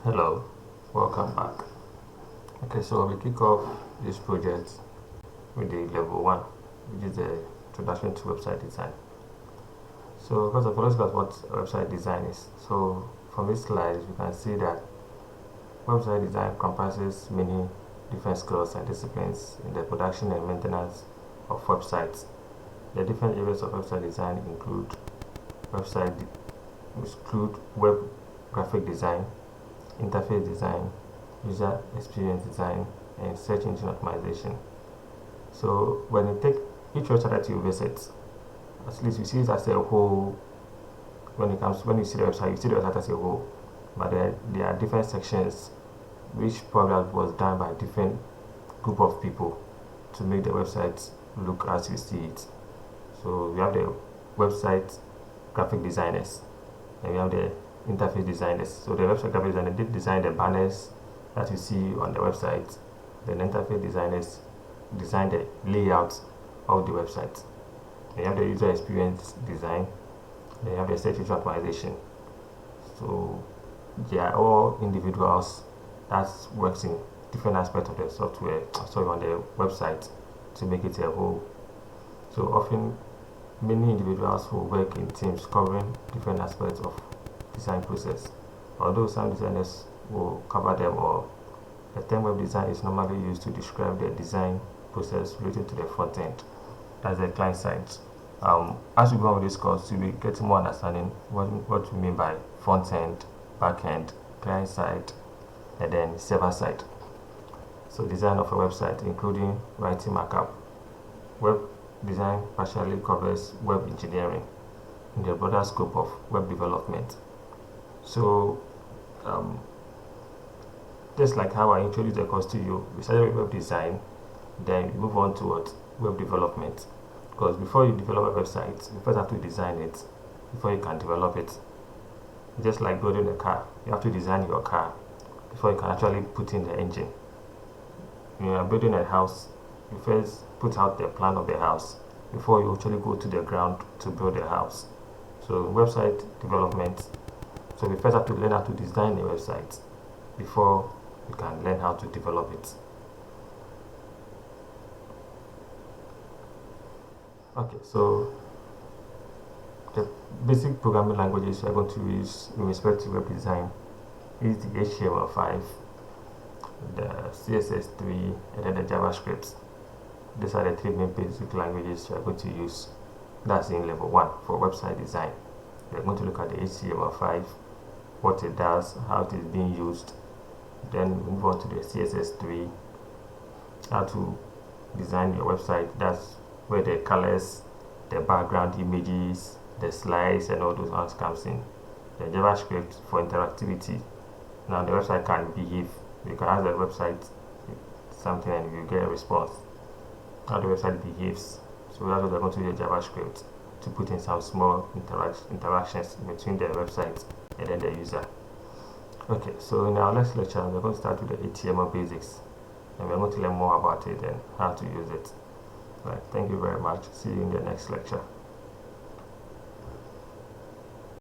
Hello, welcome back. Okay, so we kick off this project with the level one, which is the introduction to website design. So, first of all, let's look at what website design is. So, from this slide, you can see that website design comprises many different skills and disciplines in the production and maintenance of websites. The different areas of website design website include web graphic design, interface design, user experience design, and search engine optimization. So when you take each website that you visit, at least you see it as a whole. When you see the website, you see the website as a whole, but there are different sections which probably was done by different group of people to make the website look as you see it. So we have the website graphic designers, and we have the interface designers. So the website graphic designer did design the banners that you see on the website. Then interface designers design the layout of the website. Then you have the user experience design. Then you have the search engine optimization. So they are all individuals that works in different aspects of the software, on the website to make it a whole. So often many individuals who work in teams covering different aspects of design process. Although some designers will cover them all, the term web design is normally used to describe the design process related to the front end, that's the client side. As we go on with this course, you'll be getting more understanding what we mean by front end, back end, client side, and then server side. So design of a website, including writing markup. Web design partially covers web engineering in the broader scope of web development. So just like how I introduced the course to you, we started with web design, then we move on to what? Web development. Because before you develop a website, you first have to design it before you can develop it. Just like building a car, you have to design your car before you can actually put in the engine. When you are building a house, you first put out the plan of the house before you actually go to the ground to build the house. So website development, so we first have to learn how to design a website before you can learn how to develop it. Okay, so the basic programming languages we are going to use in respect to web design is the HTML5, the CSS3, and then the JavaScript. These are the three main basic languages we are going to use. That's in level 1 for website design. We are going to look at the HTML5, what it does, how it is being used. Then we move on to the CSS3, how to design your website. That's where the colors, the background images, the slides, and all those ones comes in. The JavaScript for interactivity. Now the website can behave. You can ask the website something and you get a response. How the website behaves. So that's what we're going to use JavaScript to put in some small interactions between the website and then the user. Okay, so in our next lecture, we're going to start with the HTML basics, and we're going to learn more about it and how to use it. Right, thank you very much. See you in the next lecture.